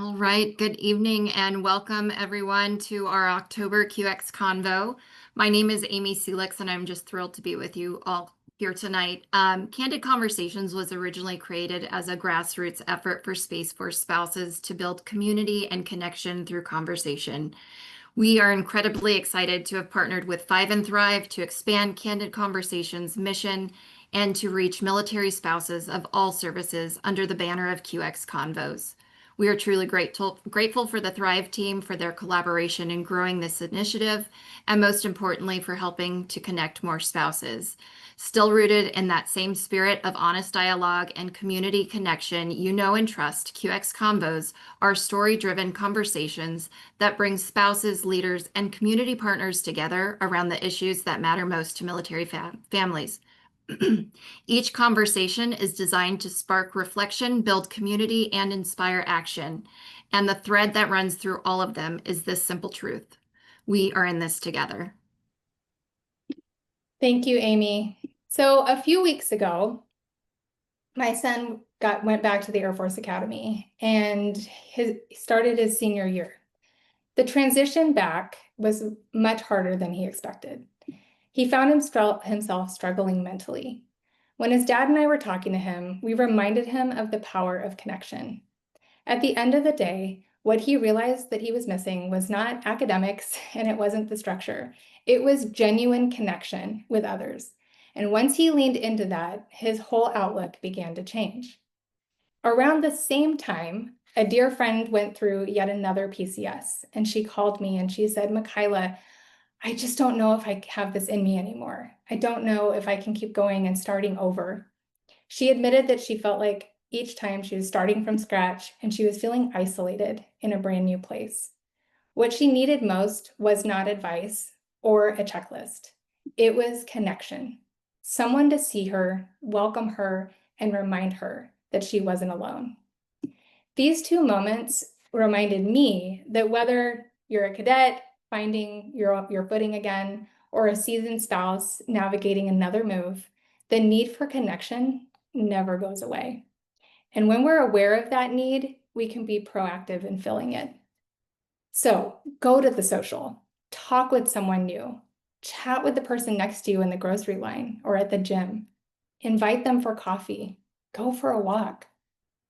All right, good evening and welcome everyone to our October QX Convo. My name is Amy Selix and I'm just thrilled to be with you all here tonight. Candid Conversations was originally created as a grassroots effort for Space Force spouses to build community and connection through conversation. We are incredibly excited to have partnered with Five and Thrive to expand Candid Conversations' mission and to reach military spouses of all services under the banner of QX Convos. We are truly grateful for the Thrive team for their collaboration in growing this initiative, and most importantly, for helping to connect more spouses. Still rooted in that same spirit of honest dialogue and community connection, you know and trust QX Convos are story-driven conversations that bring spouses, leaders, and community partners together around the issues that matter most to military families. Each conversation is designed to spark reflection, build community, and inspire action. And the thread that runs through all of them is this simple truth: we are in this together. Thank you, Amy. So a few weeks ago, my son went back to the Air Force Academy and started his senior year. The transition back was much harder than he expected. He found himself struggling mentally. When his dad and I were talking to him, we reminded him of the power of connection. At the end of the day, what he realized that he was missing was not academics and it wasn't the structure. It was genuine connection with others. And once he leaned into that, his whole outlook began to change. Around the same time, a dear friend went through yet another PCS, and she called me and she said, "Michaela, I just don't know if I have this in me anymore. I don't know if I can keep going and starting over." She admitted that she felt like each time she was starting from scratch and she was feeling isolated in a brand new place. What she needed most was not advice or a checklist. It was connection. Someone to see her, welcome her, and remind her that she wasn't alone. These two moments reminded me that whether you're a cadet finding your footing again, or a seasoned spouse navigating another move, the need for connection never goes away. And when we're aware of that need, we can be proactive in filling it. So go to the social, talk with someone new, chat with the person next to you in the grocery line or at the gym, invite them for coffee, go for a walk,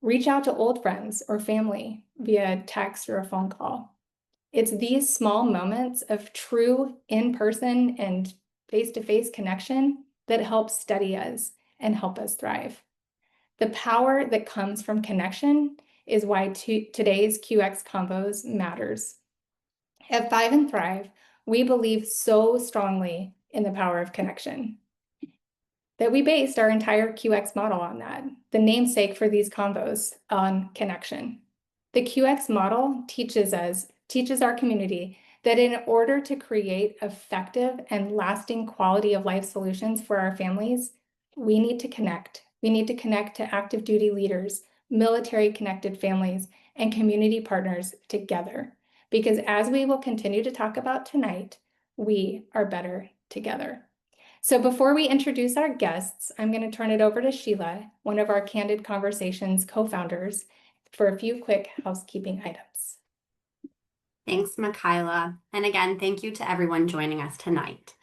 reach out to old friends or family via text or a phone call. It's these small moments of true in-person and face-to-face connection that help steady us and help us thrive. The power that comes from connection is why today's QX Convos matters. At Five and Thrive, we believe so strongly in the power of connection that we based our entire QX model on that, the namesake for these convos on connection. The QX model teaches our community that in order to create effective and lasting quality of life solutions for our families, we need to connect. We need to connect to active duty leaders, military connected families, and community partners together. Because as we will continue to talk about tonight, we are better together. So before we introduce our guests, I'm going to turn it over to Sheila, one of our Candid Conversations co-founders, for a few quick housekeeping items. Thanks, Michaela. And again, thank you to everyone joining us tonight.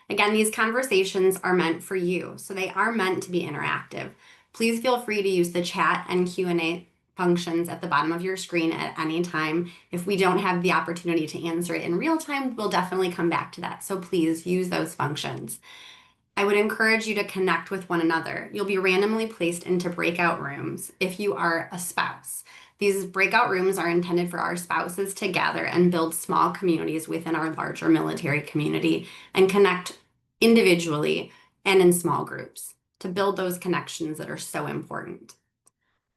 Again, these conversations are meant for you, so they are meant to be interactive. Please feel free to use the chat and Q&A functions at the bottom of your screen at any time. If we don't have the opportunity to answer it in real time, we'll definitely come back to that. So please use those functions. I would encourage you to connect with one another. You'll be randomly placed into breakout rooms if you are a spouse. These breakout rooms are intended for our spouses to gather and build small communities within our larger military community and connect individually and in small groups to build those connections that are so important.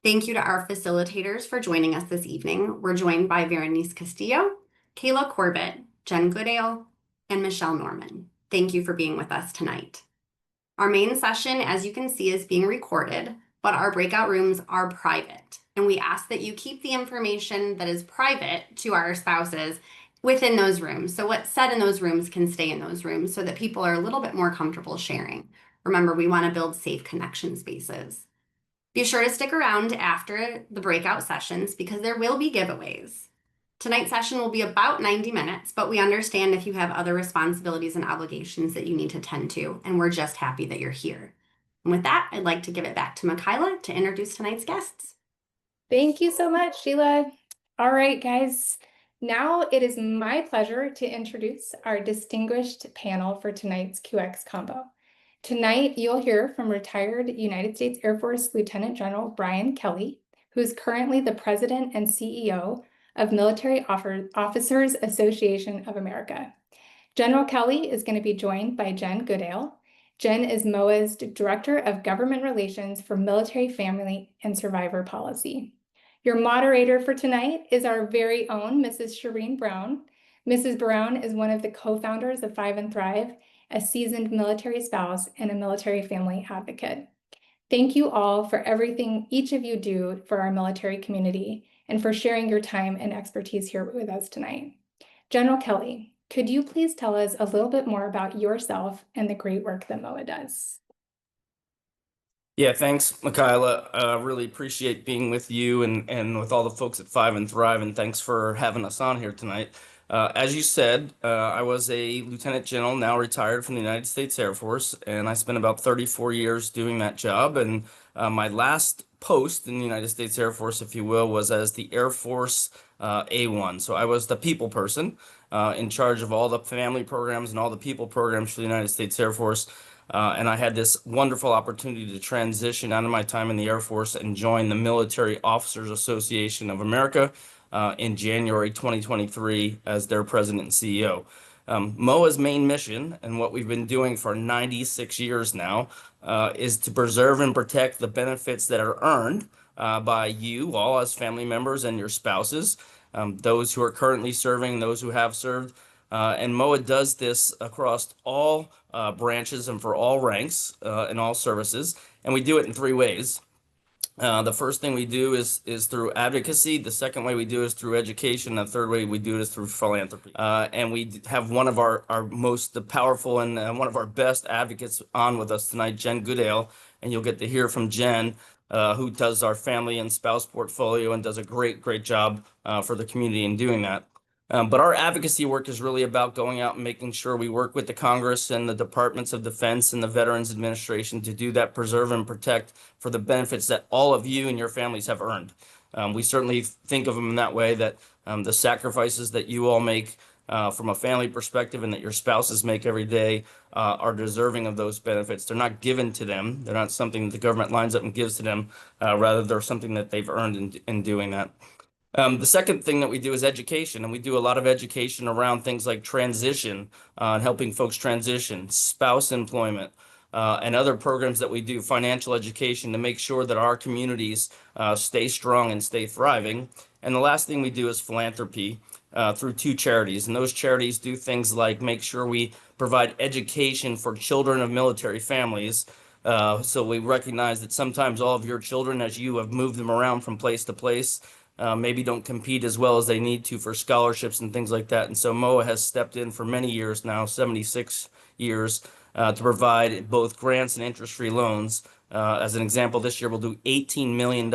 Thank you to our facilitators for joining us this evening. We're joined by Veronice Castillo, Kayla Corbett, Jen Goodale, and Michelle Norman. Thank you for being with us tonight. Our main session, as you can see, is being recorded, but our breakout rooms are private. And we ask that you keep the information that is private to our spouses within those rooms. So what's said in those rooms can stay in those rooms so that people are a little bit more comfortable sharing. Remember, we want to build safe connection spaces. Be sure to stick around after the breakout sessions because there will be giveaways. Tonight's session will be about 90 minutes, but we understand if you have other responsibilities and obligations that you need to tend to, and we're just happy that you're here. And with that, I'd like to give it back to Michaela to introduce tonight's guests. Thank you so much, Sheila. All right, guys. Now it is my pleasure to introduce our distinguished panel for tonight's QX Combo. Tonight, you'll hear from retired United States Air Force Lieutenant General Brian Kelly, who is currently the President and CEO of Military Officers Association of America. General Kelly is going to be joined by Jen Goodale. Jen is MOA's Director of Government Relations for Military Family and Survivor Policy. Your moderator for tonight is our very own Mrs. Shireen Brown. Mrs. Brown is one of the co-founders of Five and Thrive, a seasoned military spouse and a military family advocate. Thank you all for everything each of you do for our military community and for sharing your time and expertise here with us tonight. General Kelly, could you please tell us a little bit more about yourself and the great work that MOA does? Yeah, thanks, Michaela. Really appreciate being with you and with all the folks at Five and Thrive, and thanks for having us on here tonight. As you said, I was a lieutenant general, now retired from the United States Air Force, and I spent about 34 years doing that job. And my last post in the United States Air Force, if you will, was as the Air Force A1. So I was the people person in charge of all the family programs and all the people programs for the United States Air Force. And I had this wonderful opportunity to transition out of my time in the Air Force and join the Military Officers Association of America in January 2023 as their president and CEO. MOA's main mission, and what we've been doing for 96 years now, is to preserve and protect the benefits that are earned by you all as family members and your spouses, those who are currently serving, those who have served. And MOA does this across all branches and for all ranks and all services. And we do it in three ways. The first thing we do is through advocacy. The second way we do is through education. The third way we do it is through philanthropy. And we have one of our most powerful and one of our best advocates on with us tonight, Jen Goodale. And you'll get to hear from Jen, who does our family and spouse portfolio and does a great job for the community in doing that. But our advocacy work is really about going out and making sure we work with the Congress and the Departments of Defense and the Veterans Administration to do that, preserve and protect for the benefits that all of you and your families have earned. We certainly think of them in that way, that the sacrifices that you all make from a family perspective and that your spouses make every day are deserving of those benefits. They're not given to them. They're not something that the government lines up and gives to them. Rather, they're something that they've earned in doing that. The second thing that we do is education, and we do a lot of education around things like transition, and helping folks transition, spouse employment, and other programs that we do, financial education, to make sure that our communities stay strong and stay thriving. And the last thing we do is philanthropy through two charities, and those charities do things like make sure we provide education for children of military families. So we recognize that sometimes all of your children, as you have moved them around from place to place, maybe don't compete as well as they need to for scholarships and things like that. And so MOA has stepped in for many years now, 76 years, to provide both grants and interest-free loans. As an example, this year we'll do $18 million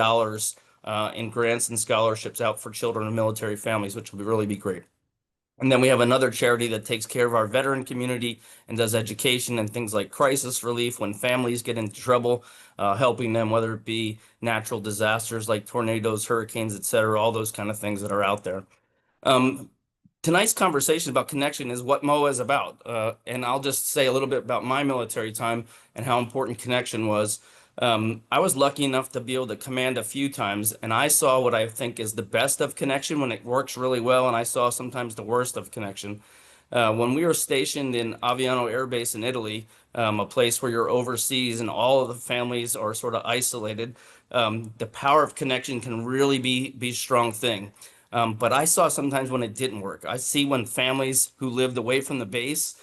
in grants and scholarships out for children of military families, which will really be great. And then we have another charity that takes care of our veteran community and does education and things like crisis relief when families get into trouble, helping them, whether it be natural disasters like tornadoes, hurricanes, et cetera, all those kind of things that are out there. Tonight's conversation about connection is what MOA is about. And I'll just say a little bit about my military time and how important connection was. I was lucky enough to be able to command a few times, and I saw what I think is the best of connection when it works really well, and I saw sometimes the worst of connection. When we were stationed in Aviano Air Base in Italy, a place where you're overseas and all of the families are sort of isolated, the power of connection can really be a strong thing. But I saw sometimes when it didn't work. I see when families who lived away from the base,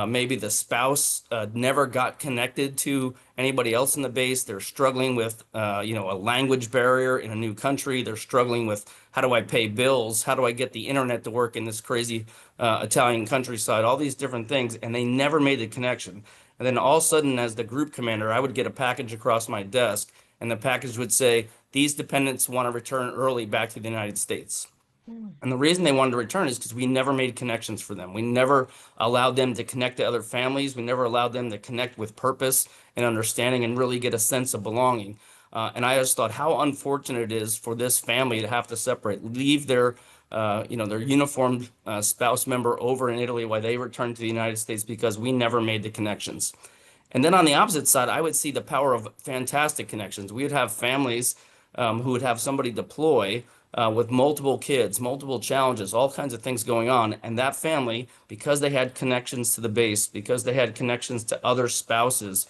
maybe the spouse never got connected to anybody else in the base. They're struggling with, a language barrier in a new country. They're struggling with, how do I pay bills? How do I get the internet to work in this crazy Italian countryside? All these different things, and they never made the connection. And then all of a sudden, as the group commander, I would get a package across my desk, and the package would say, these dependents want to return early back to the United States. And the reason they wanted to return is because we never made connections for them. We never allowed them to connect to other families. We never allowed them to connect with purpose and understanding and really get a sense of belonging. And I just thought how unfortunate it is for this family to have to separate, leave their, their uniformed spouse member over in Italy while they return to the United States because we never made the connections. And then on the opposite side, I would see the power of fantastic connections. We would have families who would have somebody deploy with multiple kids, multiple challenges, all kinds of things going on. And that family, because they had connections to the base, because they had connections to other spouses,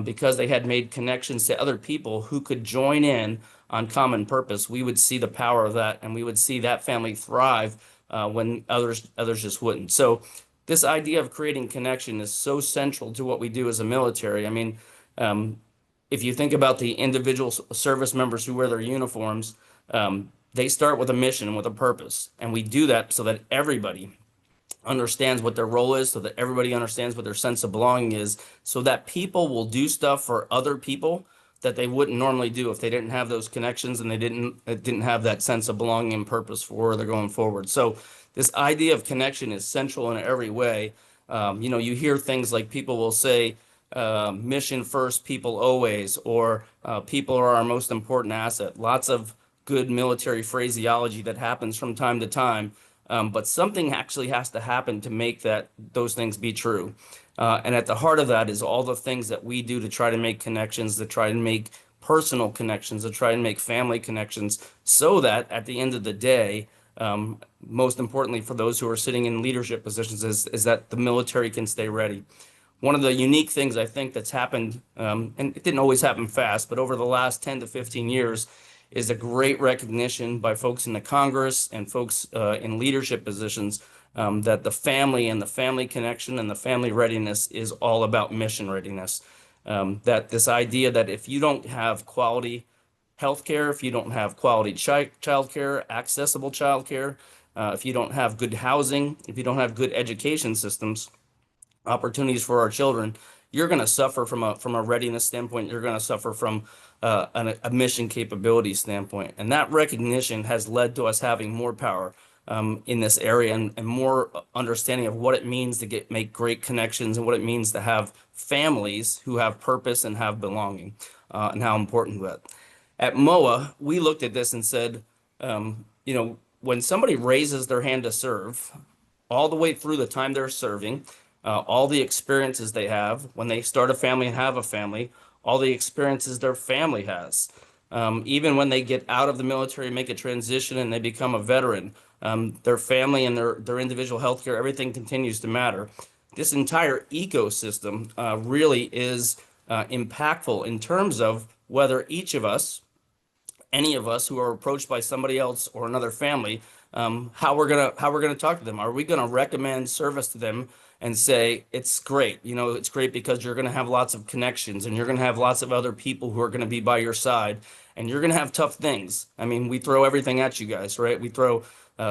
because they had made connections to other people who could join in on common purpose, we would see the power of that, and we would see that family thrive when others just wouldn't. So this idea of creating connection is so central to what we do as a military. I mean, if you think about the individual service members who wear their uniforms, they start with a mission and with a purpose. And we do that so that everybody understands what their role is, so that everybody understands what their sense of belonging is, so that people will do stuff for other people that they wouldn't normally do if they didn't have those connections and they didn't have that sense of belonging and purpose for where they're going forward. So this idea of connection is central in every way. You hear things like people will say, mission first, people always, or people are our most important asset. Lots of good military phraseology that happens from time to time. But something actually has to happen to make those things be true. And at the heart of that is all the things that we do to try to make connections, to try to make personal connections, to try and make family connections, so that at the end of the day, most importantly for those who are sitting in leadership positions, is that the military can stay ready. One of the unique things I think that's happened, and it didn't always happen fast, but over the last 10 to 15 years, is a great recognition by folks in the Congress and folks in leadership positions that the family and the family connection and the family readiness is all about mission readiness. That this idea that if you don't have quality healthcare, if you don't have quality childcare, accessible childcare, if you don't have good housing, if you don't have good education systems, opportunities for our children, you're going to suffer from a readiness standpoint. You're going to suffer from a mission capability standpoint. And that recognition has led to us having more power in this area and more understanding of what it means to make great connections and what it means to have families who have purpose and have belonging and how important that. At MOA, we looked at this and said, when somebody raises their hand to serve, all the way through the time they're serving, all the experiences they have when they start a family and have a family, all the experiences their family has. Even when they get out of the military, make a transition and they become a veteran, their family and their individual healthcare, everything continues to matter. This entire ecosystem really is impactful in terms of whether each of us, any of us who are approached by somebody else or another family, how we're gonna talk to them. Are we gonna recommend service to them and say it's great? It's great because you're gonna have lots of connections and you're gonna have lots of other people who are gonna be by your side, and you're gonna have tough things. I mean, we throw everything at you guys, right? We throw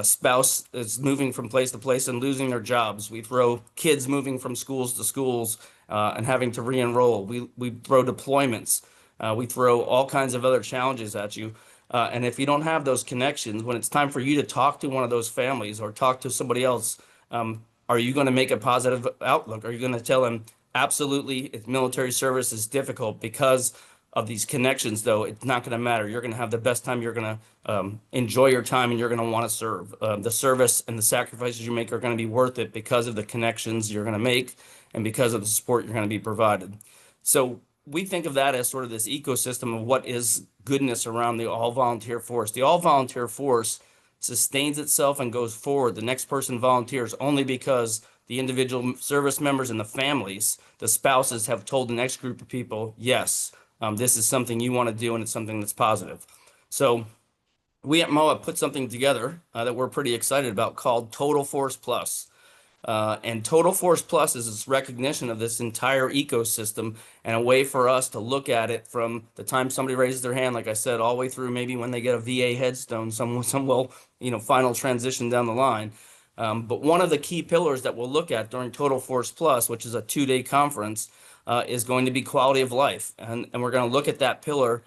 spouse is moving from place to place and losing their jobs. We throw kids moving from schools to schools and having to re-enroll. We throw deployments. We throw all kinds of other challenges at you. And if you don't have those connections, when it's time for you to talk to one of those families or talk to somebody else, are you going to make a positive outlook? Are you going to tell them, absolutely, if military service is difficult because of these connections, though, it's not going to matter. You're going to have the best time. You're going to enjoy your time, and you're going to want to serve. The service and the sacrifices you make are going to be worth it because of the connections you're going to make and because of the support you're going to be provided. So we think of that as sort of this ecosystem of what is goodness around the all-volunteer force. The all-volunteer force sustains itself and goes forward. The next person volunteers only because the individual service members and the families, the spouses, have told the next group of people, yes, this is something you want to do and it's something that's positive. So we at MOA put something together that we're pretty excited about called Total Force Plus. And Total Force Plus is this recognition of this entire ecosystem and a way for us to look at it from the time somebody raises their hand, like I said, all the way through maybe when they get a VA headstone, some final transition down the line. But one of the key pillars that we'll look at during Total Force Plus, which is a 2-day conference, is going to be quality of life. And we're going to look at that pillar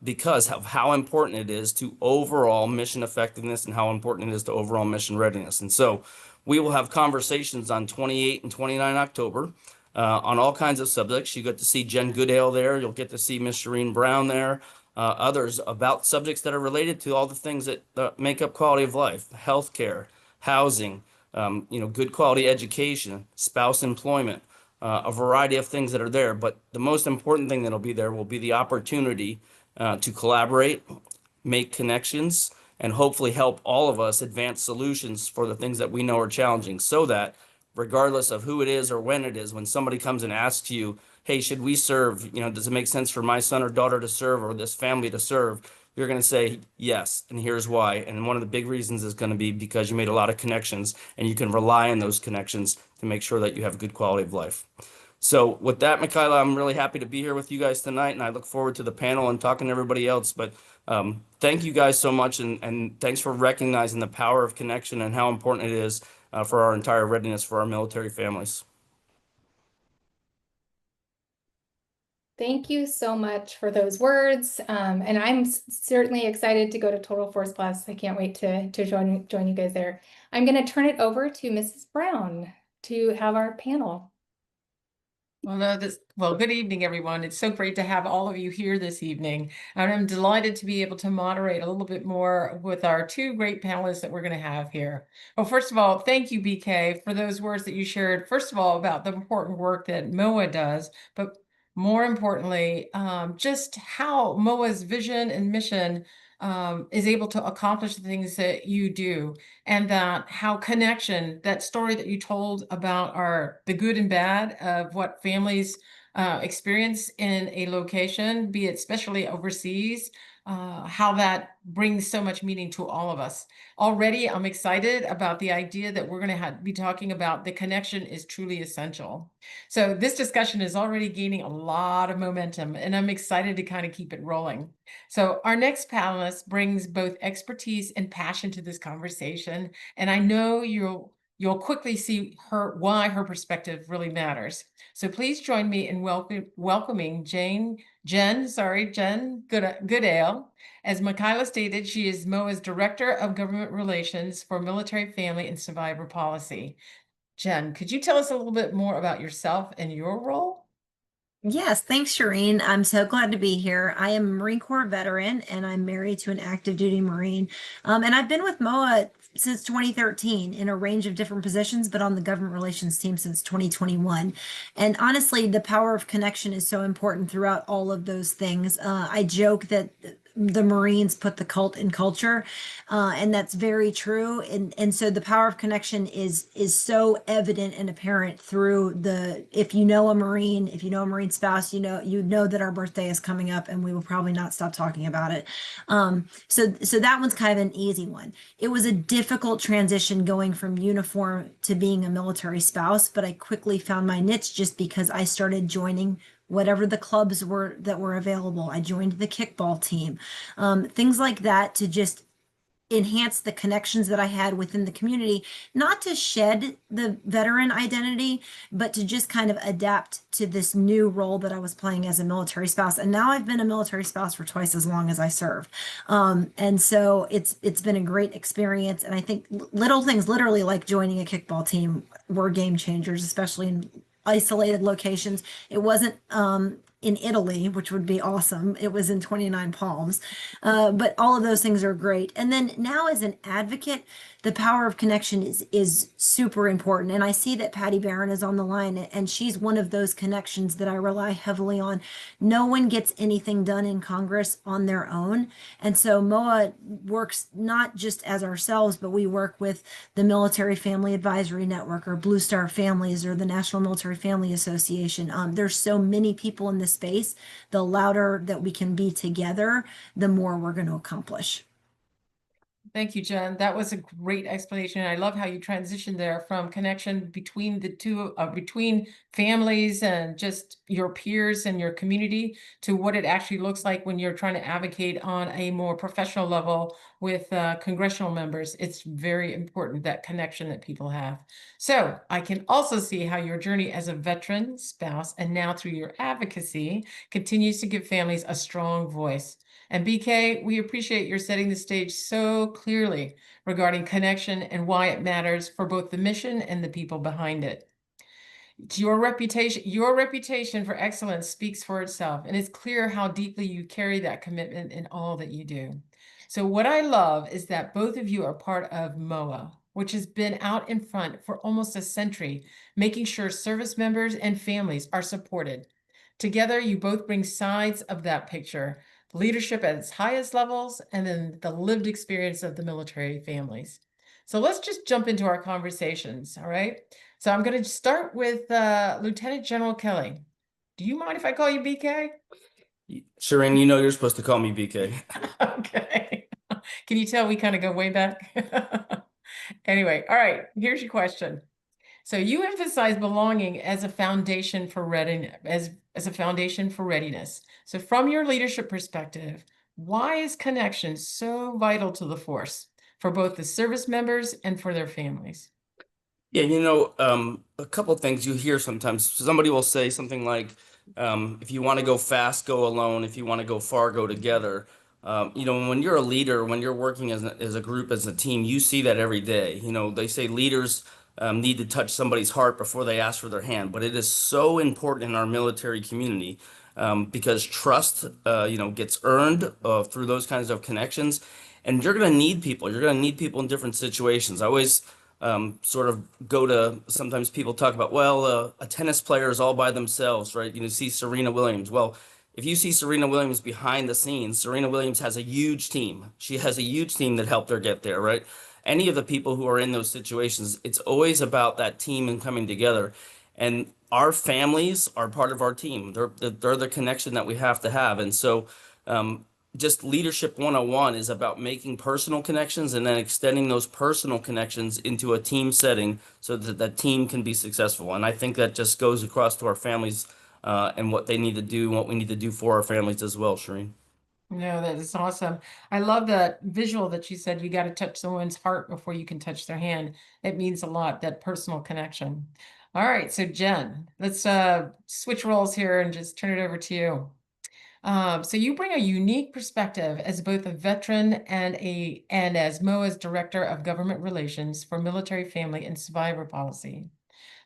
because of how important it is to overall mission effectiveness and how important it is to overall mission readiness. And so we will have conversations on 28 and 29 October on all kinds of subjects. You get to see Jen Goodale there. You'll get to see Miss Shireen Brown there. Others about subjects that are related to all the things that make up quality of life, healthcare, housing, good quality education, spouse employment, a variety of things that are there. But the most important thing that'll be there will be the opportunity to collaborate, make connections, and hopefully help all of us advance solutions for the things that we know are challenging, so that regardless of who it is or when it is, when somebody comes and asks you, hey, should we serve? Does it make sense for my son or daughter to serve or this family to serve? You're going to say yes, and here's why. And one of the big reasons is going to be because you made a lot of connections, and you can rely on those connections to make sure that you have a good quality of life. So with that, Michaela, I'm really happy to be here with you guys tonight, and I look forward to the panel and talking to everybody else. But thank you guys so much, and thanks for recognizing the power of connection and how important it is for our entire readiness for our military families. Thank you so much for those words. And I'm certainly excited to go to Total Force Plus. I can't wait to join you guys there. I'm going to turn it over to Mrs. Brown to have our panel. Well, good evening, everyone. It's so great to have all of you here this evening. And I'm delighted to be able to moderate a little bit more with our two great panelists that we're going to have here. Well, first of all, thank you, BK, for those words that you shared, first of all, about the important work that MOA does, but more importantly, just how MOA's vision and mission is able to accomplish the things that you do, and that how connection, that story that you told about the good and bad of what families experience in a location, be it especially overseas, how that brings so much meaning to all of us. Already, I'm excited about the idea that we're going to be talking about the connection is truly essential. So this discussion is already gaining a lot of momentum, and I'm excited to kind of keep it rolling. So our next panelist brings both expertise and passion to this conversation, and I know you'll quickly see why her perspective really matters. So please join me in welcoming Jen Goodale. As Michaela stated, she is MOA's Director of Government Relations for Military, Family, and Survivor Policy. Jen, could you tell us a little bit more about yourself and your role? Yes, thanks, Shireen. I'm so glad to be here. I am a Marine Corps veteran, and I'm married to an active duty Marine. And I've been with MOA since 2013 in a range of different positions, but on the government relations team since 2021. And honestly, the power of connection is so important throughout all of those things. I joke that the Marines put the cult in culture, and that's very true. And so the power of connection is so evident and apparent through if you know a Marine, if you know a Marine spouse, you know that our birthday is coming up, and we will probably not stop talking about it. So that one's kind of an easy one. It was a difficult transition going from uniform to being a military spouse, but I quickly found my niche just because I started joining whatever the clubs were that were available. I joined the kickball team, things like that, to just enhance the connections that I had within the community, not to shed the veteran identity, but to just kind of adapt to this new role that I was playing as a military spouse. And now I've been a military spouse for twice as long as I serve. And so it's been a great experience. And I think little things, literally like joining a kickball team, were game changers, especially in isolated locations. It wasn't in Italy, which would be awesome. It was in 29 Palms. But all of those things are great. And then now, as an advocate, the power of connection is super important. And I see that Patty Barron is on the line, and she's one of those connections that I rely heavily on. No one gets anything done in Congress on their own. And so MOA works not just as ourselves, but we work with the Military Family Advisory Network, or Blue Star Families, or the National Military Family Association. There's so many people in this space. The louder that we can be together, the more we're going to accomplish. Thank you, Jen. That was a great explanation. I love how you transitioned there from connection between the two, between families and just your peers and your community to what it actually looks like when you're trying to advocate on a more professional level with congressional members. It's very important, that connection that people have. So I can also see how your journey as a veteran, spouse, and now through your advocacy continues to give families a strong voice. And BK, we appreciate your setting the stage so clearly regarding connection and why it matters for both the mission and the people behind it. Your reputation for excellence speaks for itself, and it's clear how deeply you carry that commitment in all that you do. So what I love is that both of you are part of MOA, which has been out in front for almost a century, making sure service members and families are supported. Together, you both bring sides of that picture, leadership at its highest levels, and then the lived experience of the military families. So let's just jump into our conversations, all right? So I'm going to start with Lieutenant General Kelly. Do you mind if I call you BK? Shireen, you know you're supposed to call me BK. Okay. Can you tell we kind of go way back? Anyway, all right, here's your question. So you emphasize belonging as a foundation for readiness, as a foundation for readiness. So from your leadership perspective, why is connection so vital to the force for both the service members and for their families? Yeah, a couple things you hear sometimes. Somebody will say something like, if you want to go fast, go alone. If you want to go far, go together. When you're a leader, when you're working as a group, as a team, you see that every day. They say leaders need to touch somebody's heart before they ask for their hand, but it is so important in our military community because trust, gets earned through those kinds of connections, and you're going to need people. You're going to need people in different situations. I always sort of go to, sometimes people talk about, well, a tennis player is all by themselves, right? See Serena Williams. Well, if you see Serena Williams behind the scenes, Serena Williams has a huge team. She has a huge team that helped her get there, right? Any of the people who are in those situations, it's always about that team and coming together. And our families are part of our team. They're the connection that we have to have. And so, just leadership 101 is about making personal connections and then extending those personal connections into a team setting so that that team can be successful. And I think that just goes across to our families and what they need to do and what we need to do for our families as well, Shireen. No, that is awesome. I love that visual that you said you got to touch someone's heart before you can touch their hand. It means a lot, that personal connection. All right, so Jen, let's switch roles here and just turn it over to you. So you bring a unique perspective as both a veteran and as MOA's Director of Government Relations for Military, Family, and Survivor Policy.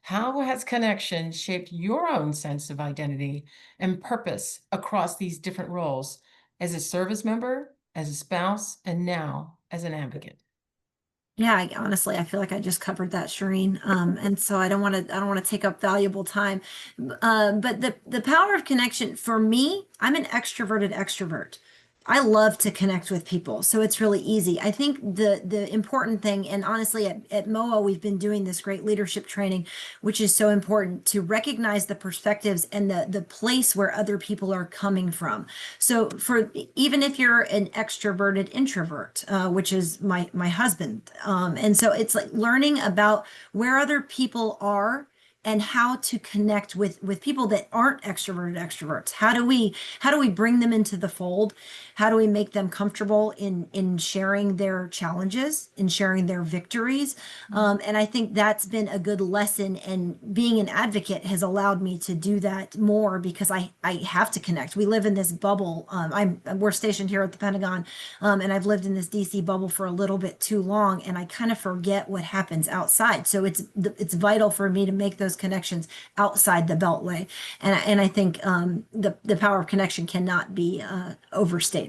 How has connection shaped your own sense of identity and purpose across these different roles as a service member, as a spouse, and now as an advocate? Yeah, honestly, I feel like I just covered that, Shireen. And so I don't want to take up valuable time. But the power of connection for me, I'm an extroverted extrovert. I love to connect with people, so it's really easy. I think the important thing, and honestly, at MOA, we've been doing this great leadership training, which is so important to recognize the perspectives and the place where other people are coming from. So for even if you're an extroverted introvert, which is my husband, and so it's like learning about where other people are and how to connect with people that aren't extroverted extroverts. How do we bring them into the fold? How do we make them comfortable in sharing their challenges, in sharing their victories? And I think that's been a good lesson, and being an advocate has allowed me to do that more because I have to connect. We live in this bubble. We're stationed here at the Pentagon, and I've lived in this DC bubble for a little bit too long, and I kind of forget what happens outside. So it's vital for me to make those connections outside the beltway, and I think the power of connection cannot be overstated.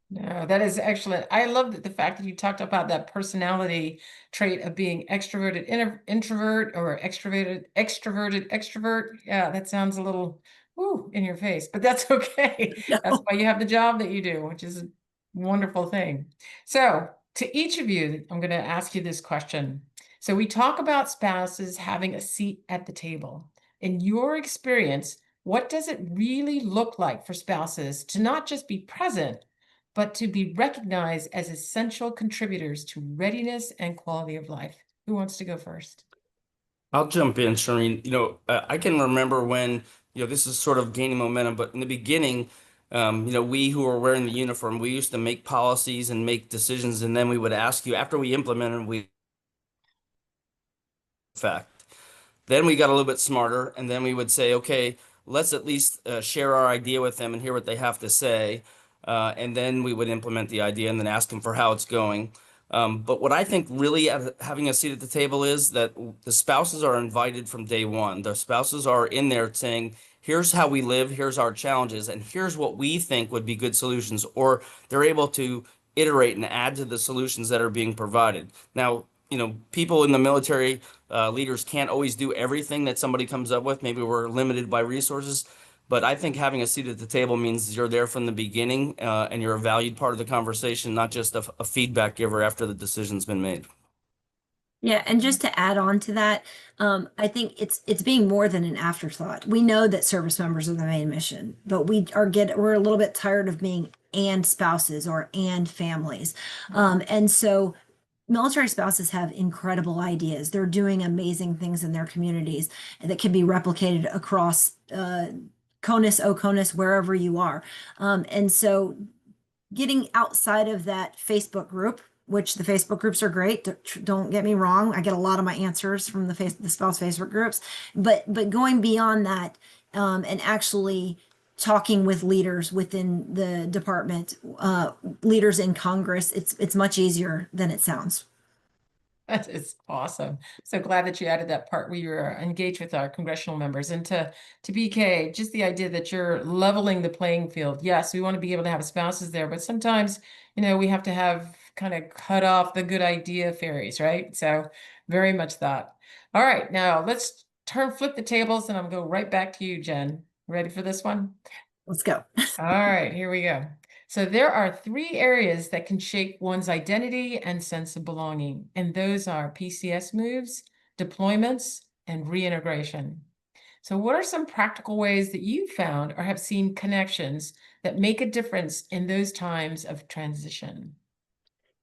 No, that is excellent. I love the fact that you talked about that personality trait of being extroverted introvert or extroverted extrovert. Yeah, that sounds a little woo in your face, but that's okay. That's why you have the job that you do, which is a wonderful thing. So to each of you, I'm going to ask you this question. So we talk about spouses having a seat at the table. In your experience, what does it really look like for spouses to not just be present, but to be recognized as essential contributors to readiness and quality of life. Who wants to go first? I'll jump in, Shireen. I can remember when, this is sort of gaining momentum, but in the beginning, we who were wearing the uniform, we used to make policies and make decisions, and then we would ask you after we implemented, we fact. Then we got a little bit smarter, and then we would say, okay, let's at least share our idea with them and hear what they have to say. And then we would implement the idea and then ask them for how it's going. But what I think really having a seat at the table is that the spouses are invited from day one. The spouses are in there saying, here's how we live, here's our challenges, and here's what we think would be good solutions. Or they're able to iterate and add to the solutions that are being provided. Now, people in the military, leaders can't always do everything that somebody comes up with. Maybe we're limited by resources, but I think having a seat at the table means you're there from the beginning, and you're a valued part of the conversation, not just a feedback giver after the decision's been made. Yeah, and just to add on to that, I think it's being more than an afterthought. We know that service members are the main mission, but we're a little bit tired of being and spouses or and families. And so military spouses have incredible ideas. They're doing amazing things in their communities that can be replicated across CONUS, OCONUS, wherever you are. And so getting outside of that Facebook group, which the Facebook groups are great. Don't get me wrong. I get a lot of my answers from the spouse Facebook groups, but going beyond that, and actually talking with leaders within the department, leaders in Congress, it's much easier than it sounds. That is awesome. So glad that you added that part where you're engaged with our congressional members. And to BK, just the idea that you're leveling the playing field. Yes, we want to be able to have spouses there, but sometimes, we have to have kind of cut off the good idea fairies, right? So very much that. All right, now let's flip the tables, and I'm going to go right back to you, Jen. Ready for this one? Let's go. All right, here we go. So there are 3 areas that can shape one's identity and sense of belonging, and those are PCS moves, deployments, and reintegration. So what are some practical ways that you found or have seen connections that make a difference in those times of transition?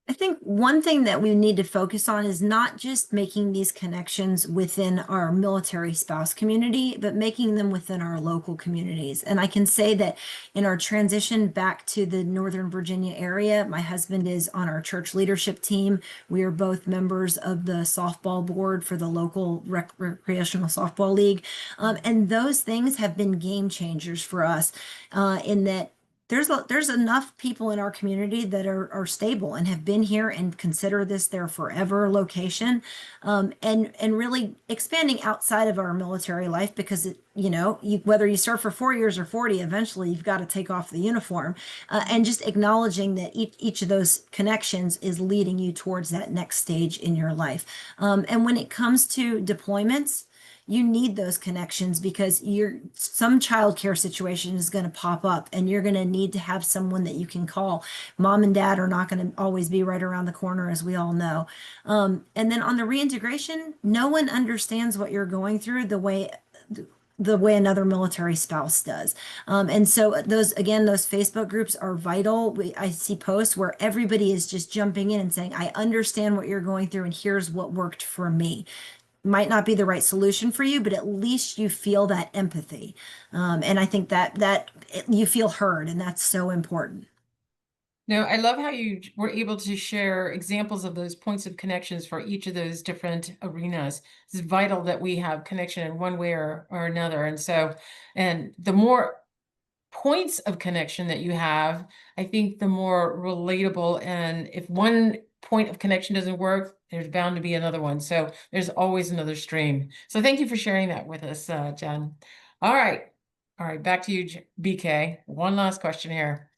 I think one thing that we need to focus on is not just making these connections within our military spouse community, but making them within our local communities. And I can say that in our transition back to the Northern Virginia area, my husband is on our church leadership team. We are both members of the softball board for the local recreational softball league. And those things have been game changers for us, in that there's enough people in our community that are stable and have been here and consider this their forever location, and really expanding outside of our military life, because whether you serve for 4 years or 40, eventually you've got to take off the uniform, and just acknowledging that each of those connections is leading you towards that next stage in your life. And when it comes to deployments, you need those connections, because some childcare situation is going to pop up and you're going to need to have someone that you can call. Mom and dad are not going to always be right around the corner, as we all know. And then on the reintegration, no one understands what you're going through the way another military spouse does. And so those Facebook groups are vital. I see posts where everybody is just jumping in and saying, I understand what you're going through and here's what worked for me. Might not be the right solution for you, but at least you feel that empathy. And I think that you feel heard, and that's so important. No, I love how you were able to share examples of those points of connections for each of those different arenas. It's vital that we have connection in one way or another. And the more points of connection that you have, I think the more relatable. And if one point of connection doesn't work, there's bound to be another one. So there's always another stream. So thank you for sharing that with us, Jen. All right. Back to you, BK. One last question here.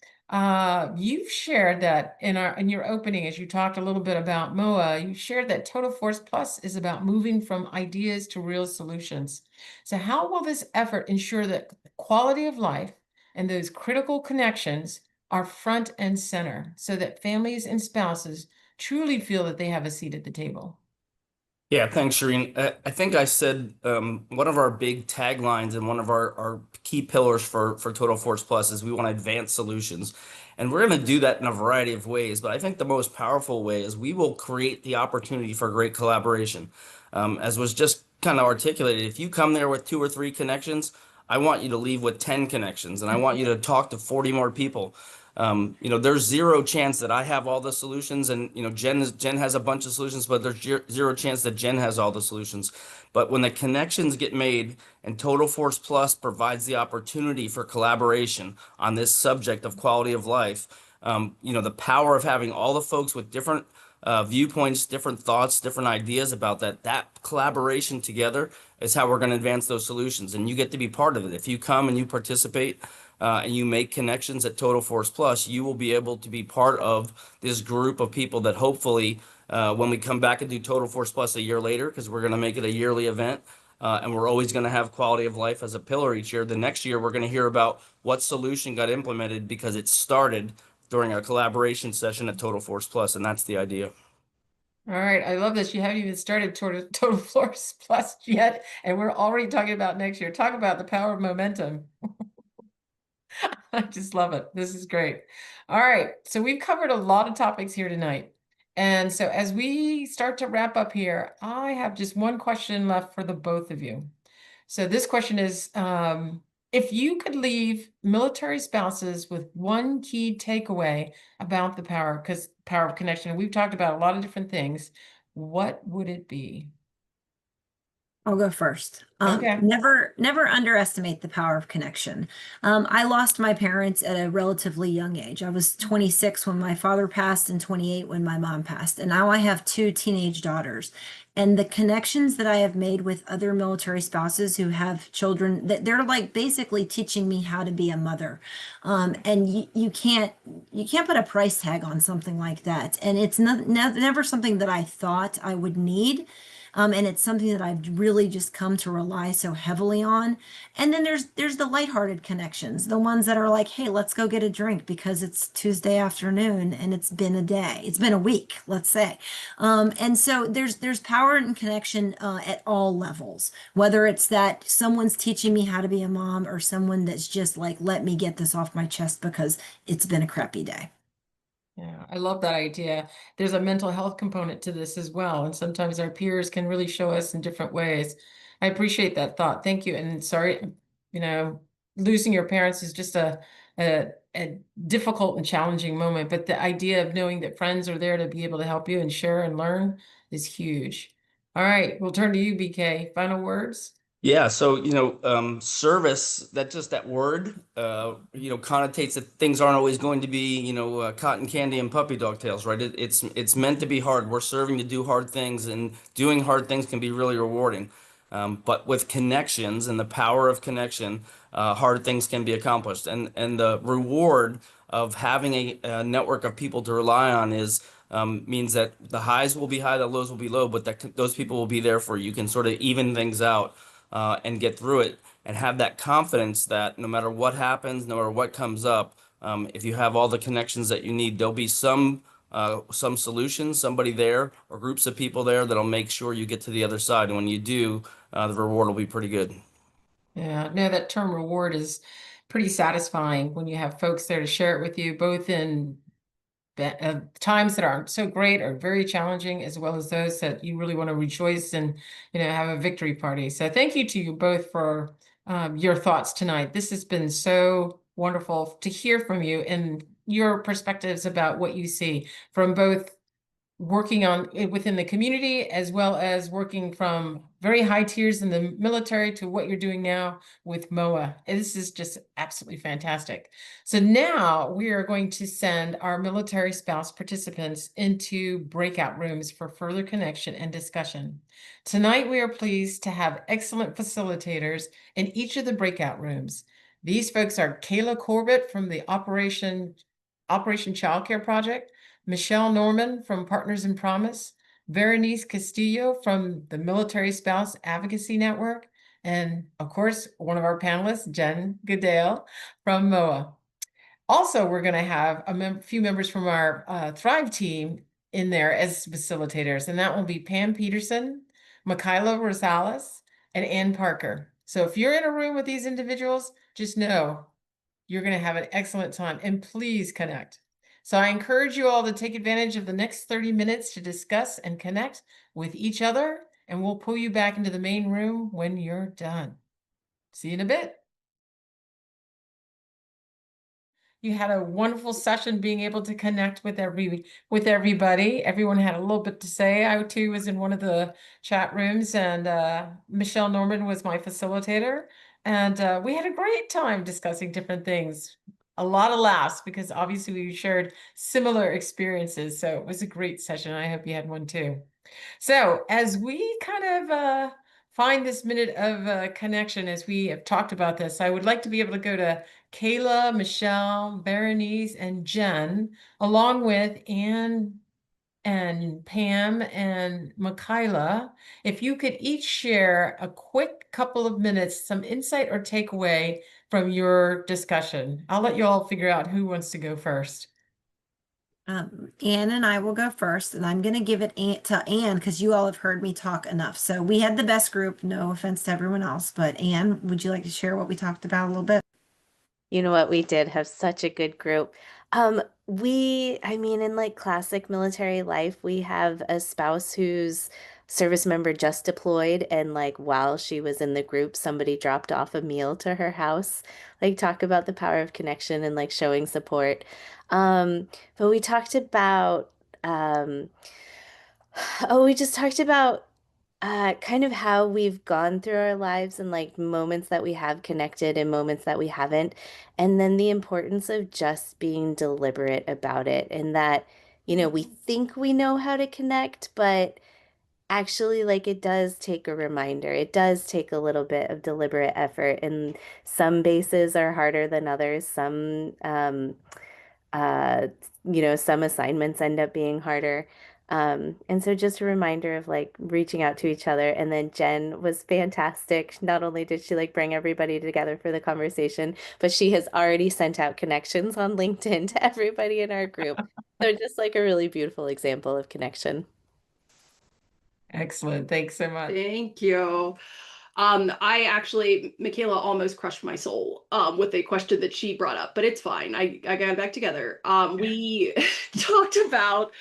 You've shared that in your opening, as you talked a little bit about MOA, you shared that Total Force Plus is about moving from ideas to real solutions. So how will this effort ensure that quality of life and those critical connections are front and center, so that families and spouses truly feel that they have a seat at the table? Yeah, thanks, Shireen. I think I said one of our big taglines and one of our key pillars for Total Force Plus is we want to advance solutions. And we're going to do that in a variety of ways. But I think the most powerful way is we will create the opportunity for great collaboration. As was just kind of articulated, if you come there with 2 or 3 connections, I want you to leave with 10 connections and I want you to talk to 40 more people. There's zero chance that I have all the solutions, and Jen has a bunch of solutions, but there's zero chance that Jen has all the solutions. But when the connections get made and Total Force Plus provides the opportunity for collaboration on this subject of quality of life, the power of having all the folks with different viewpoints, different thoughts, different ideas about that collaboration together is how we're going to advance those solutions. And you get to be part of it. If you come and you participate, and you make connections at Total Force Plus, you will be able to be part of this group of people that hopefully, when we come back and do Total Force Plus a year later, because we're going to make it a yearly event, and we're always going to have quality of life as a pillar each year. The next year, we're going to hear about what solution got implemented because it started during a collaboration session at Total Force Plus, and that's the idea. All right, I love this. You haven't even started Total Force Plus yet, and we're already talking about next year. Talk about the power of momentum. I just love it. This is great. All right, so we've covered a lot of topics here tonight. And so as we start to wrap up here, I have just one question left for the both of you. So this question is, if you could leave military spouses with one key takeaway about the power of connection, and we've talked about a lot of different things, what would it be? I'll go first. Okay. Never underestimate the power of connection. I lost my parents at a relatively young age. I was 26 when my father passed and 28 when my mom passed. And now I have 2 teenage daughters. And the connections that I have made with other military spouses who have children, that they're like basically teaching me how to be a mother. And you can't put a price tag on something like that. And it's never something that I thought I would need. And it's something that I've really just come to rely so heavily on. And then there's the lighthearted connections, the ones that are like, hey, let's go get a drink because it's Tuesday afternoon and it's been a day. It's been a week, let's say. And so there's power and connection at all levels, whether it's that someone's teaching me how to be a mom or someone that's just like, let me get this off my chest because it's been a crappy day. Yeah, I love that idea. There's a mental health component to this as well. And sometimes our peers can really show us in different ways. I appreciate that thought. Thank you. And sorry, losing your parents is just a difficult and challenging moment. But the idea of knowing that friends are there to be able to help you and share and learn is huge. All right, we'll turn to you, BK. Final words? Yeah, so service, that word, connotates that things aren't always going to be, cotton candy and puppy dog tails, right? It's meant to be hard. We're serving to do hard things, and doing hard things can be really rewarding. But with connections and the power of connection, hard things can be accomplished. And the reward of having a network of people to rely on means that the highs will be high, the lows will be low, but those people will be there for you. You can sort of even things out and get through it and have that confidence that no matter what happens, no matter what comes up, if you have all the connections that you need, there'll be some solution, somebody there or groups of people there that'll make sure you get to the other side. And when you do, the reward will be pretty good. Yeah, no, that term reward is pretty satisfying when you have folks there to share it with you, both in times that aren't so great or very challenging, as well as those that you really want to rejoice and have a victory party. So thank you to you both for your thoughts tonight. This has been so wonderful to hear from you and your perspectives about what you see from both working on within the community, as well as working from very high tiers in the military to what you're doing now with MOA. And this is just absolutely fantastic. So now we are going to send our military spouse participants into breakout rooms for further connection and discussion. Tonight, we are pleased to have excellent facilitators in each of the breakout rooms. These folks are Kayla Corbett from the Operation Childcare Project, Michelle Norman from Partners in Promise, Berenice Castillo from the Military Spouse Advocacy Network, and of course, one of our panelists, Jen Goodale from MOA. Also, we're going to have a few members from our Thrive team in there as facilitators, and that will be Pam Peterson, Michaela Rosales, and Ann Parker. So if you're in a room with these individuals, just know you're going to have an excellent time, and please connect. So I encourage you all to take advantage of the next 30 minutes to discuss and connect with each other, and we'll pull you back into the main room when you're done. See you in a bit. You had a wonderful session being able to connect with everybody. Everyone had a little bit to say. I too was in one of the chat rooms, and Michelle Norman was my facilitator. And we had a great time discussing different things. A lot of laughs because obviously we shared similar experiences. So it was a great session. I hope you had one too. So as we kind of find this minute of connection, as we have talked about this, I would like to be able to go to Kayla, Michelle, Berenice, and Jen, along with Anne and Pam and Michaela. If you could each share a quick couple of minutes, some insight or takeaway from your discussion. I'll let you all figure out who wants to go first. Anne and I will go first, and I'm going to give it to Anne because you all have heard me talk enough. So we had the best group, no offense to everyone else, but Anne, would you like to share what we talked about a little bit? You know what? We did have such a good group. I mean, in like classic military life, we have a spouse whose service member just deployed, and like while she was in the group, somebody dropped off a meal to her house. Like, talk about the power of connection and like showing support. But we talked about, um, oh, we just talked about kind of how we've gone through our lives and like moments that we have connected and moments that we haven't. And then the importance of just being deliberate about it, and that, we think we know how to connect, but actually, like, it does take a reminder. It does take a little bit of deliberate effort. And some bases are harder than others. Uh, some assignments end up being harder. And so just a reminder of like reaching out to each other. And then Jen was fantastic. Not only did she like bring everybody together for the conversation, but she has already sent out connections on LinkedIn to everybody in our group. So just like a really beautiful example of connection. Excellent. Thanks so much. Thank you. Michaela almost crushed my soul with a question that she brought up, but it's fine. I got it back together. We talked about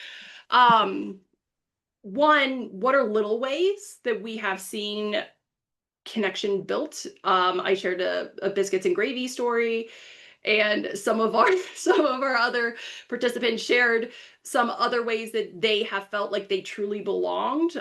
one, what are little ways that we have seen connection built? I shared a biscuits and gravy story, and some of our other participants shared some other ways that they have felt like they truly belonged,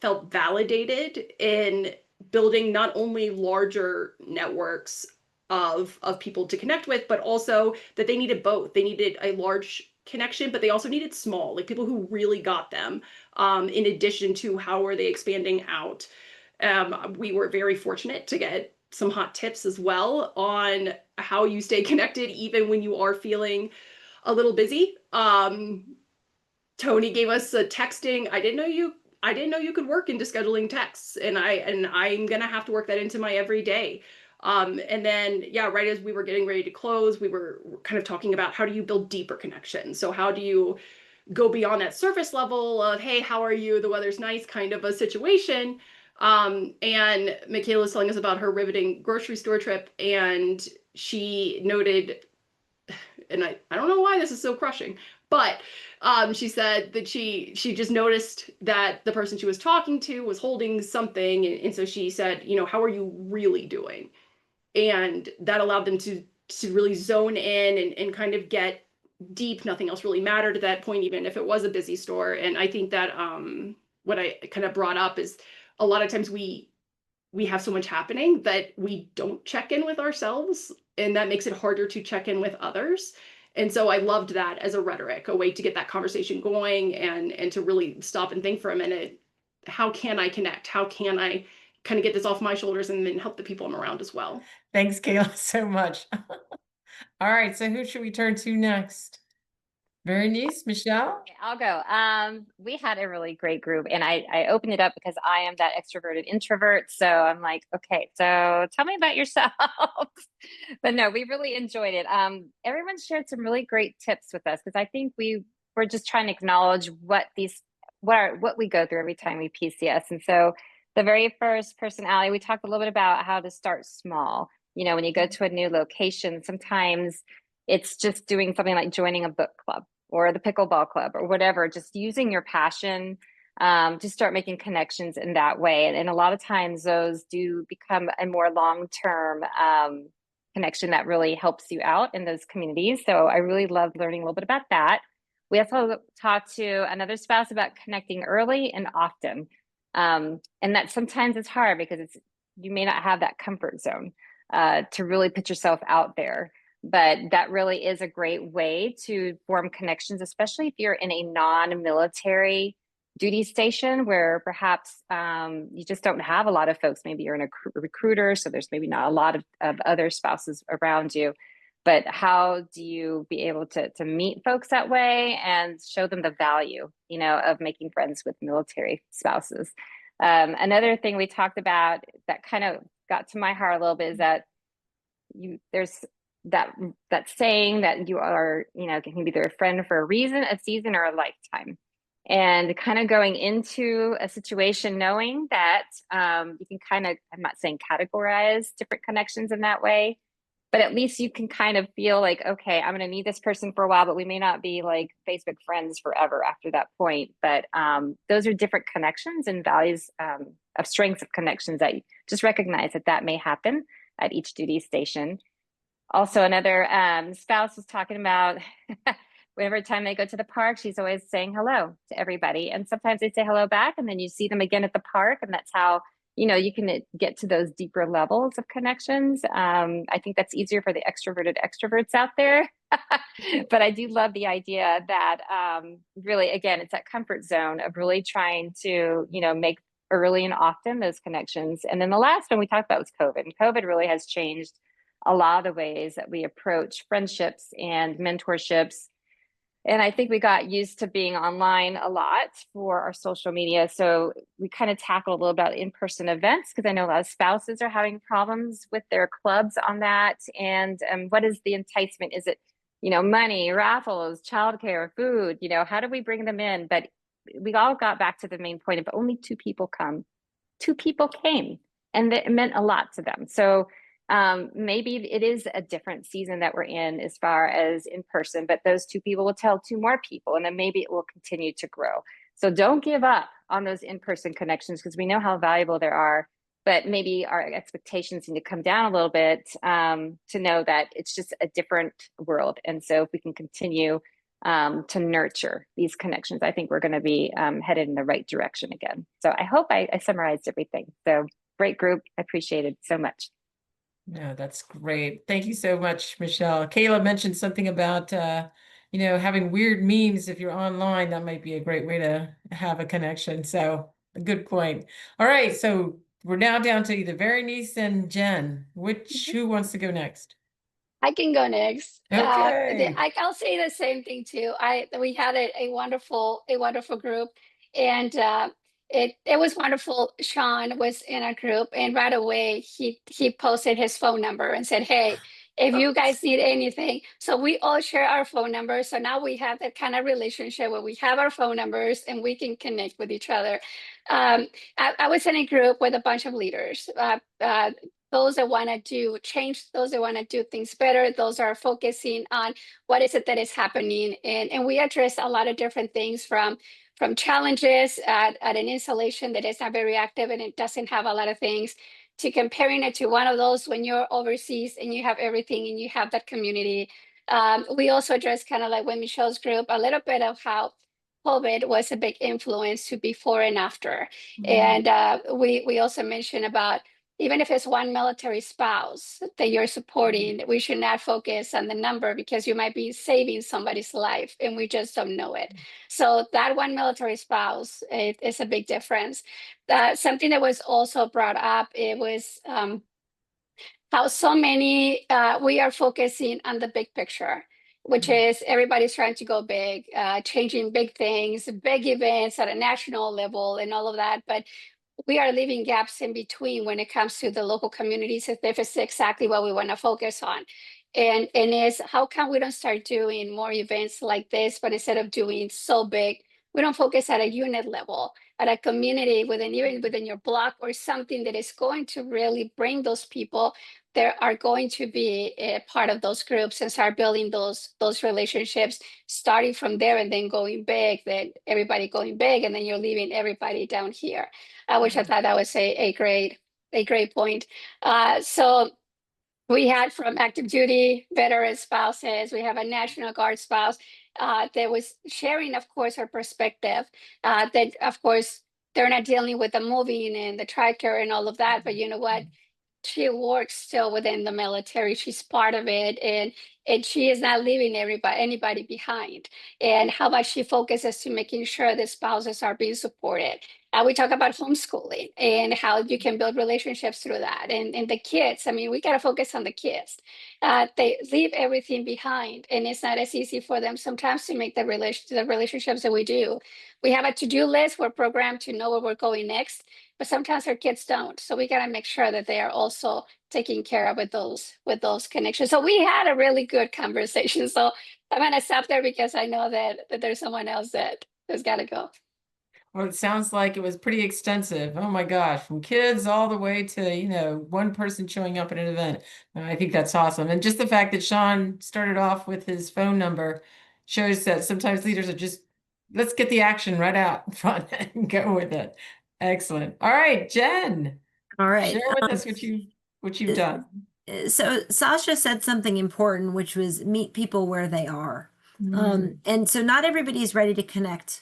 felt validated in building not only larger networks of people to connect with, but also that they needed both. They needed a large connection, but they also needed small, like people who really got them, in addition to how are they expanding out. We were very fortunate to get some hot tips as well on how you stay connected even when you are feeling a little busy. Tony gave us a texting. I didn't know you could work into scheduling texts, and I'm gonna have to work that into my everyday. And then, yeah, right as we were getting ready to close, we were kind of talking about how do you build deeper connections. So how do you go beyond that surface level of, hey, how are you? The weather's nice kind of a situation. And Michaela's telling us about her riveting grocery store trip, and she noted, and I don't know why this is so crushing, but she said that she just noticed that the person she was talking to was holding something, and so she said, how are you really doing? And that allowed them to really zone in and kind of get deep. Nothing else really mattered at that point, even if it was a busy store. And I think that what I kind of brought up is a lot of times we have so much happening that we don't check in with ourselves, and that makes it harder to check in with others. And so I loved that as a rhetoric, a way to get that conversation going and to really stop and think for a minute, how can I connect? How can I kind of get this off my shoulders and then help the people I'm around as well? Thanks, Kayla, so much. All right, so who should we turn to next? Berenice, Michelle? Okay, I'll go. We had a really great group, and I opened it up because I am that extroverted introvert. So I'm like, okay, so tell me about yourself. But no, we really enjoyed it. Everyone shared some really great tips with us because I think we were just trying to acknowledge what we go through every time we PCS. And so the very first personality, we talked a little bit about how to start small. You know, when you go to a new location, sometimes it's just doing something like joining a book club or the pickleball club or whatever, just using your passion to start making connections in that way. And a lot of times those do become a more long-term connection that really helps you out in those communities. So I really loved learning a little bit about that. We also talked to another spouse about connecting early and often. And that sometimes it's hard because you may not have that comfort zone to really put yourself out there. But that really is a great way to form connections, especially if you're in a non-military duty station where perhaps you just don't have a lot of folks. Maybe you're in a recruiter, so there's maybe not a lot of other spouses around you. But how do you be able to meet folks that way and show them the value, you know, of making friends with military spouses? Another thing we talked about that kind of got to my heart a little bit is that there's that saying that you are, you know, can be either a friend for a reason, a season, or a lifetime. And kind of going into a situation knowing that you can kind of, I'm not saying categorize different connections in that way, but at least you can kind of feel like, okay, I'm going to need this person for a while, but we may not be like Facebook friends forever after that point. But those are different connections and values of strengths of connections that you just recognize that may happen at each duty station. Also, another spouse was talking about every time they go to the park, she's always saying hello to everybody. And sometimes they say hello back, and then you see them again at the park. And that's how, you know, you can get to those deeper levels of connections. I think that's easier for the extroverted extroverts out there. But I do love the idea that really, again, it's that comfort zone of really trying to, you know, make early and often those connections. And then the last one we talked about was COVID. And COVID really has changed a lot of the ways that we approach friendships and mentorships. And I think we got used to being online a lot for our social media. So we kind of tackled a little about in-person events because I know a lot of spouses are having problems with their clubs on that. And what is the enticement? Is it, you know, money, raffles, childcare, food? You know, how do we bring them in? But we all got back to the main point of only 2 people come. 2 people came, and it meant a lot to them. So maybe it is a different season that we're in as far as in person, but those 2 people will tell 2 more people, and then maybe it will continue to grow. So don't give up on those in-person connections because we know how valuable they are, but maybe our expectations need to come down a little bit to know that it's just a different world. And so if we can continue to nurture these connections, I think we're going to be headed in the right direction again. So I hope I summarized everything. So great group. I appreciate it so much. No, that's great. Thank you so much, Michelle. Kayla mentioned something about, you know, having weird memes if you're online. That might be a great way to have a connection. So a good point. All right. So we're now down to either Berenice and Jen. Who wants to go next? I can go next. Okay. I'll say the same thing too. We had a wonderful group, and it was wonderful. Sean was in our group, and right away he posted his phone number and said, "Hey, if you guys need anything," so we all share our phone numbers. So now we have that kind of relationship where we have our phone numbers and we can connect with each other. I was in a group with a bunch of leaders. Those that want to do change, those that want to do things better, those are focusing on what is it that is happening. And we address a lot of different things from challenges at an installation that is not very active and it doesn't have a lot of things, to comparing it to one of those when you're overseas and you have everything and you have that community. We also address, kind of like with Michelle's group, a little bit of how COVID was a big influence to before and after. And we also mentioned about, even if it's one military spouse that you're supporting, we should not focus on the number because you might be saving somebody's life and we just don't know it. So that one military spouse is a big difference. Something that was also brought up, it was how so many, we are focusing on the big picture, which is everybody's trying to go big, changing big things, big events at a national level and all of that. But we are leaving gaps in between when it comes to the local communities, if it's exactly what we want to focus on. And is how come we don't start doing more events like this, but instead of doing so big, We don't focus at a unit level, at a community within, even within your block, or something that is going to really bring those people that are going to be a part of those groups and start building those relationships, starting from there and then going big, then everybody going big, and then you're leaving everybody down here. Which I thought that was a great point. So we had from active duty veteran spouses, we have a National Guard spouse that was sharing, of course, her perspective. That, of course, they're not dealing with the moving and the tracker and all of that, but you know what? She works still within the military. She's part of it, and she is not leaving anybody behind. And how much she focuses to making sure the spouses are being supported. We talk about homeschooling and how you can build relationships through that. And the kids, I mean, we got to focus on the kids. They leave everything behind, and it's not as easy for them sometimes to make the relationships that we do. We have a to-do list. We're programmed to know where we're going next, but sometimes our kids don't. So we got to make sure that they are also taken care of with those connections. So we had a really good conversation. So I'm going to stop there because I know that there's someone else that has got to go. Well, it sounds like it was pretty extensive. Oh my gosh, from kids all the way to, one person showing up at an event. I think that's awesome. And just the fact that Sean started off with his phone number shows that sometimes leaders are just, let's get the action right out front and go with it. Excellent. All right, Jen. All right. Share with us what you've done. So Sasha said something important, which was meet people where they are. And so not everybody is ready to connect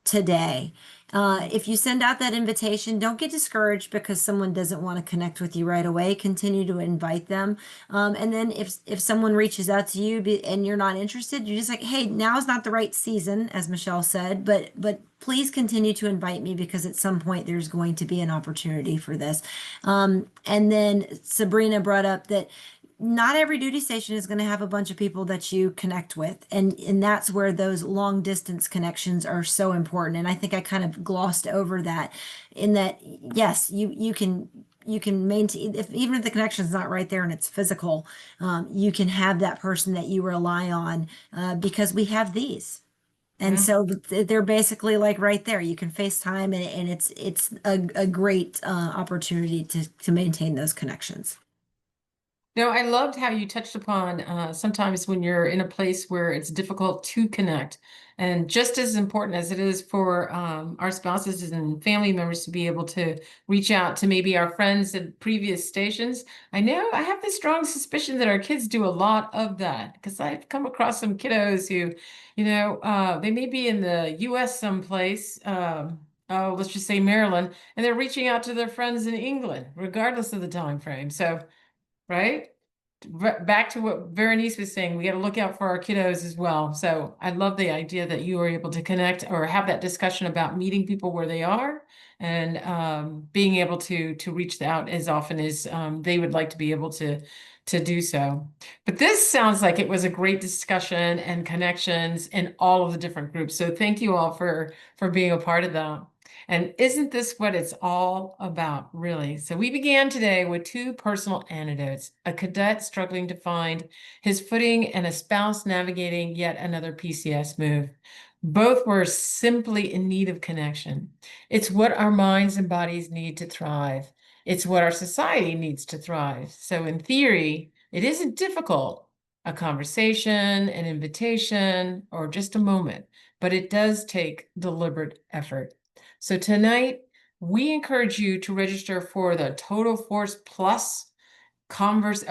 today. If you send out that invitation, don't get discouraged because someone doesn't want to connect with you right away. Continue to invite them. And then if someone reaches out to you and you're not interested, you're just like, hey, now is not the right season, as Michelle said, but please continue to invite me because at some point there's going to be an opportunity for this. And then Sabrina brought up that not every duty station is going to have a bunch of people that you connect with. And that's where those long distance connections are so important. And I think I kind of glossed over that in that, yes, you can maintain, even if the connection is not right there and it's physical, you can have that person that you rely on because we have these. And so they're basically like right there. You can FaceTime and it's a great opportunity to maintain those connections. No, I loved how you touched upon sometimes when you're in a place where it's difficult to connect. And just as important as it is for our spouses and family members to be able to reach out to maybe our friends at previous stations, I have this strong suspicion that our kids do a lot of that because I've come across some kiddos who, they may be in the US someplace, let's just say Maryland, and they're reaching out to their friends in England, regardless of the time frame. So right? Back to what Veronice was saying, we got to look out for our kiddos as well. So I love the idea that you were able to connect or have that discussion about meeting people where they are and being able to reach out as often as they would like to be able to do so. But this sounds like it was a great discussion and connections in all of the different groups. So thank you all for being a part of that. And isn't this what it's all about, really? So we began today with two personal anecdotes, a cadet struggling to find his footing and a spouse navigating yet another PCS move. Both were simply in need of connection. It's what our minds and bodies need to thrive. It's what our society needs to thrive. So in theory, it isn't difficult, a conversation, an invitation, or just a moment, but it does take deliberate effort. So tonight, we encourage you to register for the Total Force Plus conference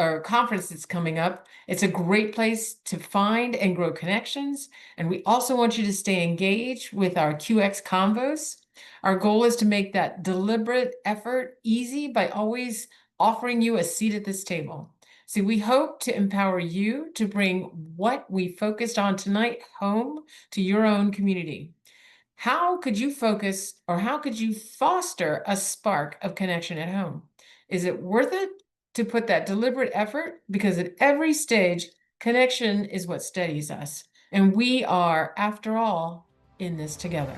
that's coming up. It's a great place to find and grow connections. And we also want you to stay engaged with our QX Convos. Our goal is to make that deliberate effort easy by always offering you a seat at this table. See, we hope to empower you to bring what we focused on tonight home to your own community. How could you focus or how could you foster a spark of connection at home? Is it worth it to put that deliberate effort? Because at every stage, connection is what steadies us. And we are, after all, in this together.